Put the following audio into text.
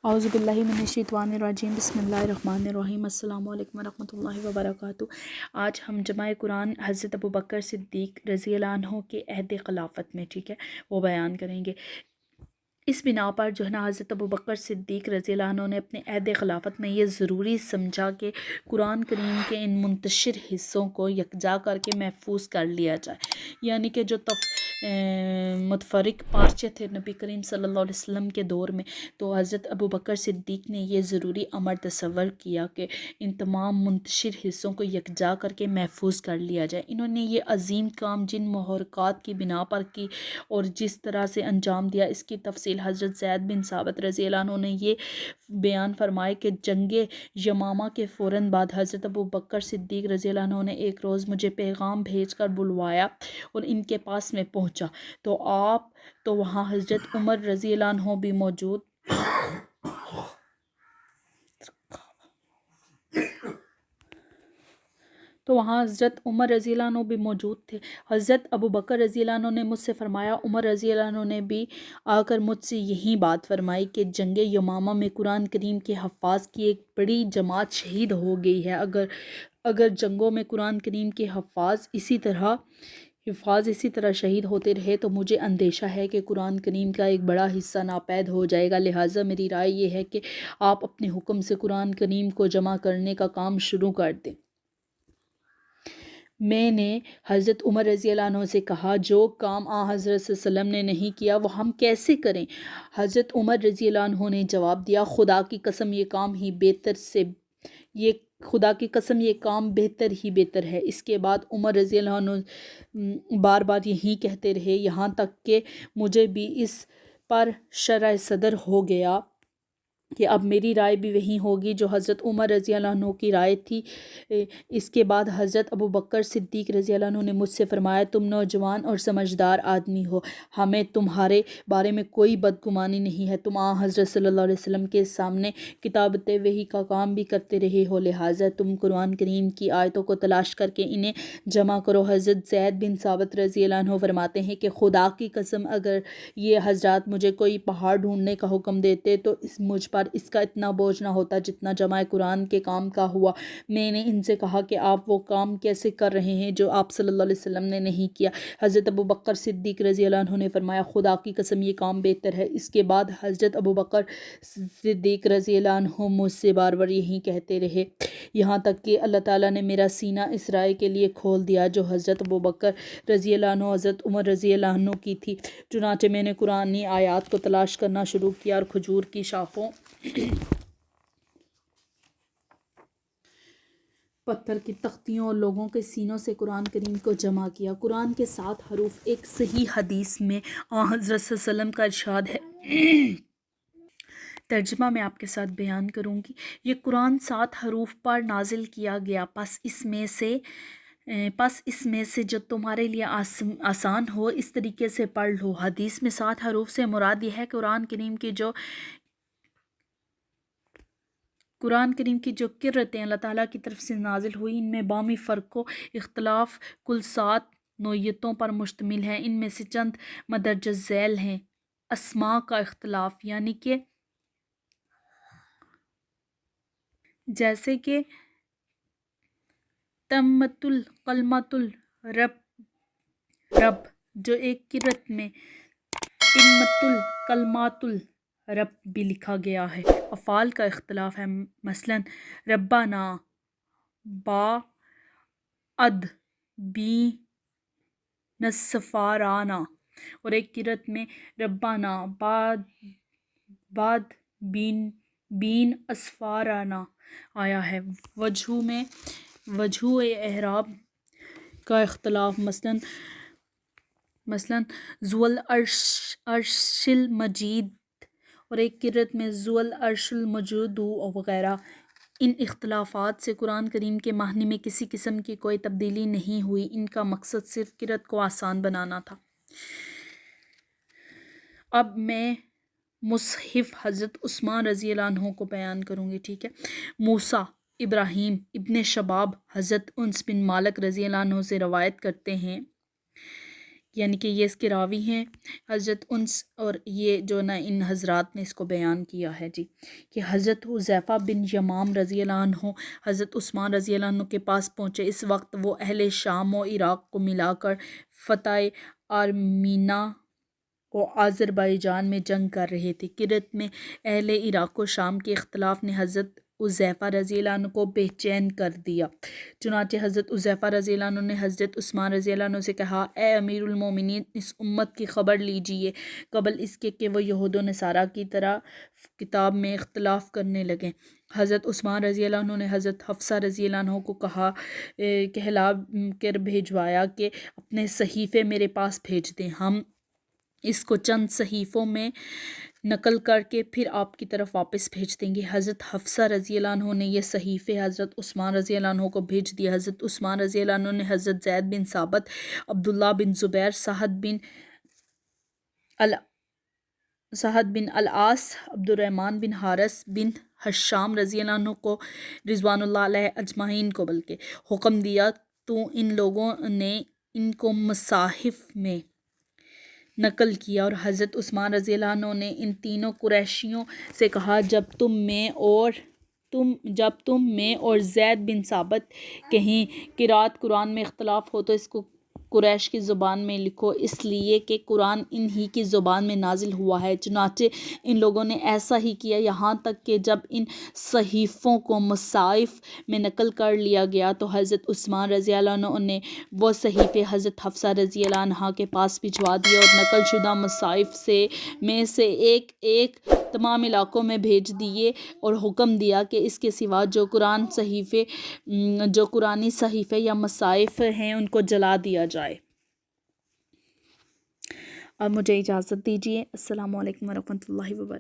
औज़ुबिल्लाहि मिनश्शैतानिर्रजीम बिस्मिल्लाहिर्रहमानिर्रहीम अस्सलामु अलैकुम वरहमतुल्लाहि वबरकातुहू। आज हम जमाए कुरान हज़रत अबू बकर सिद्दीक़ रज़ियल्लाहु अन्हु के अहद ख़िलाफ़त में वो बयान करेंगे। इस बिना पर जो है ना हज़रत अबू बकर सिद्दीक़ रज़ियल्लाहु अन्हु ने अपने अहद ख़िलाफ़त में ये ज़रूरी समझा कि कुरान करीम के इन मुंतशिर हिस्सों को यकजा करके महफूज कर लिया जाए, यानी कि जो मुतफ़रिक पार्चे थे नबी करीम सल्लल्लाहु अलैहि वसल्लम के दौर में, तो हज़रत अबू बकर सिद्दीक़ ने ये ज़रूरी अमर तसव्वुर किया कि इन तमाम मुंतशिर हिस्सों को यकजा करके महफूज कर लिया जाए। इन्होंने ये अजीम काम जिन महरक़ात की बिना पर की और जिस तरह से अंजाम दिया, इसकी तफसील हज़रत ज़ैद बिन साबित रज़ियल्लाहु अन्हु ने ये बयान फरमाए कि जंगे यमामा के फ़ौरन बाद हज़रत अबू बकर सिद्दीक़ रज़ियल्लाहु अन्हु ने एक रोज़ मुझे पैगाम भेज कर बुलवाया और इनके पास में पहुँचा तो वहाँ हज़रत उमर रज़ियल्लाहु अन्हु भी मौजूद थे। हज़रत अबू बकर रज़ियल्लाहु अन्हु ने मुझसे फ़रमाया, उमर रज़ियल्लाहु अन्हु ने भी आकर मुझसे यही बात फरमाई कि जंग यमामा में कुरान करीम के हफ़ाज़ की एक बड़ी जमात शहीद हो गई है। अगर जंगों में कुरान करीम के हफ़ाज़ इसी तरह शहीद होते रहे तो मुझे अंदेशा है कि कुरान करीम का एक बड़ा हिस्सा नापैद हो जाएगा। लिहाजा मेरी राय ये है कि आप अपने हुक्म से कुरान करीम को जमा करने का काम शुरू कर दें। मैंने हज़रत उमर रज़ियल्लाहु अन्हु से कहा, जो काम हज़रत सल्लल्लाहु अलैहि वसल्लम ने नहीं किया वो हम कैसे करें। हज़रत उमर रज़ियल्लाहु अन्हु ने जवाब दिया, खुदा की कसम ये काम बेहतर ही बेहतर है। इसके बाद उमर रज़ियल्लाहु अन्हु बार बार यही कहते रहे, यहाँ तक कि मुझे भी इस पर शरह सदर हो गया कि अब मेरी राय भी वही होगी जो हज़रत उमर रज़ियल्लाहु अन्हु की राय थी। इसके बाद हज़रत अबू बकर सिद्दीक़ रज़ियल्लाहु अन्हु ने मुझसे फ़रमाया, तुम नौजवान और समझदार आदमी हो, हमें तुम्हारे बारे में कोई बदगुमानी नहीं है। तुम हज़रत सल्लल्लाहु अलैहि वसल्लम के सामने किताबत वही का काम भी करते रहे हो, लिहाजा तुम कुरान करीम की आयतों को तलाश करके इन्हें जमा करो। हज़रत ज़ैद बिन साबित रज़ियल्लाहु अन्हु फरमाते हैं कि खुदा की कसम अगर ये हज़रात मुझे कोई पहाड़ ढूंढने का हुक्म देते तो मुझ पर इसका इतना बोझ ना होता जितना जमाए कुरान के काम का हुआ। मैंने इनसे कहा कि आप वो काम कैसे कर रहे हैं जो आप सल्लल्लाहु अलैहि वसल्लम ने नहीं किया। हज़रत अबू बकर सिद्दीक़ रज़ियल्लाहु अन्हु ने फरमाया, खुदा की कसम ये काम बेहतर है। इसके बाद हज़रत अबू बकर सिद्दीक़ रज़ियल्लाहु अन्हु मुझसे बार बार यही कहते रहे, यहाँ तक कि अल्लाह ताला ने मेरा सीना इस राय के लिए खोल दिया जो हज़रत अबू बकर रज़ियल्लाहु अन्हु हज़रत उमर रज़ियल्लाहु अन्हु की थी। चुनांचे मैंने कुरानी आयात को तलाश करना शुरू किया और खजूर की शाखों पत्थर की तख्तियों और लोगों के सीनों से कुरान करीम को जमा किया। कुरान के 7 हरूफ एक सही हदीस में हज़रत सल्लल्लाहु अलैहि वसल्लम का इरशाद है, तर्जुमा मैं आपके साथ बयान करूँगी। ये कुरान 7 हरूफ पर नाजिल किया गया, बस इसमें से जो तुम्हारे लिए आसान हो इस तरीके से पढ़ लो। हदीस में 7 हरूफ से मुराद यह है कुरान करीम की जो किरतें अल्लाह ताला की तरफ से नाजिल हुई, इनमें बामी फ़र्क़ इख्तलाफ कुल 7 नोयतों पर मुश्तमिल है। इनमें से चंद मदरज झैल हैं। अस्मा का इख्तलाफ, यानी कि जैसे कि तम्मतुल कलमतुल रब जो एक किरत में तिम्मतुल कलमातुल रब भी लिखा गया है। अफ़ाल का इख्तलाफ है, मसलन रब्बाना बा अद बी नसफ़ाराना, और एक किरत में रब्बाना बाद बीन असफ़ाराना आया है। वजह एहराब का इख्तलाफ, मसलन ज़ुल अर्शिल मजीद और एक किरत में ज़ुल अर्शिल मजूद वग़ैरह। इन इख्तलाफात से कुरान करीम के माहनी में किसी किस्म की कोई तब्दीली नहीं हुई। इनका मकसद सिर्फ किरत को आसान बनाना था। अब मैं मुसहिफ़ हज़रत उस्मान रज़ियल्लाहु अन्हु को बयान करूँगी, ठीक है। मूसा इब्राहीम इब्ने शबाब हज़रत उन्स बिन मालिक रज़ियल्लाहु अन्हु से रवायत करते हैं यानी कि ये इसके रावी हैं हज़रत उन्स, और ये जो ना इन हज़रात ने इसको बयान किया है जी कि हज़रत हुज़ैफ़ा बिन यमाम रज़ी अल्लाह अन्हु हज़रत उस्मान रज़ी अल्लाह अन्हु के पास पहुँचे। इस वक्त वो अहले शाम और इराक़ को मिलाकर फ़तह आर्मीना और आज़रबाईजान में जंग कर रहे थे। किरत में अहले इराक़ व शाम के इख्तलाफ ने हज़रत उज़ैफ़ा रज़ी अल्लाह अन्हु को बेचैन कर दिया। चुनांचे हज़रत उज़ैफ़ा रज़ी अल्लाह अन्हु ने हज़रत उस्मान रज़ी अल्लाह अन्हु से कहा, ए अमीरुल मोमिनीन, इस उम्मत की ख़बर लीजिए कबल इसके कि वह यहूद नसारा की तरह किताब में इख्तलाफ करने लगे। हज़रत उस्मान रज़ी अल्लाह अन्हु ने हज़रत हफ्सा रज़ी अल्लाह अन्हु को कहा, कहला कर भेजवाया कि अपने सहीफ़े मेरे पास भेज दें, हम इसको चंद सहीफ़ों में नकल करके फिर आपकी तरफ वापस भेज देंगे। हज़रत हफ्सा रज़ी अल्लाह अन्हु ने यह सहीफ़े हज़रत उस्मान रज़ी अल्लाह अन्हु को भेज दिया। हज़रत उस्मान रज़ी अल्लाह अन्हु ने हज़रत ज़ैद बिन साबित, अब्दुल्ला बिन ज़ुबैर, सहद बिन अल-आस, अब्दुर्रहमान बिन हारिस बिन हशाम रज़ी अल्लाह अन्हु को रिज़वानुल्लाह अलैहि अजमाइन को बल्कि हुक्म दिया, तो इन लोगों ने इनको मसाहिफ में नकल किया। और हज़रत उस्मान रज़ी अल्लाह अन्हु ने इन तीनों कुरैशियों से कहा, जब तुम में और ज़ैद बिन साबित कहीं किरात कुरान में इख्तलाफ हो तो इसको कुरैश की ज़ुबान में लिखो, इसलिए कि कुरान इन्हीं की ज़ुबान में नाजिल हुआ है। चुनांचे इन लोगों ने ऐसा ही किया, यहाँ तक कि जब इन सहीफ़ों को मसाइफ़ में नकल कर लिया गया तो हज़रत उस्मान रज़ी अल्लाह अन्हु ने वो सहीफ़े हज़रत हफ्सा रज़ी अल्लाह अन्हा के पास भिजवा दिया और नकल शुदा मसाइफ़ में से एक एक तमाम इलाक़ों में भेज दिए और हुक्म दिया कि इसके सिवा जो कुरानी सहीफ़े या मसाइफ़ हैं उनको जला दिया जाए। अब मुझे इजाज़त दीजिए। अस्सलामु अलैकुम वरहमतुल्लाहि वबरकातुहू।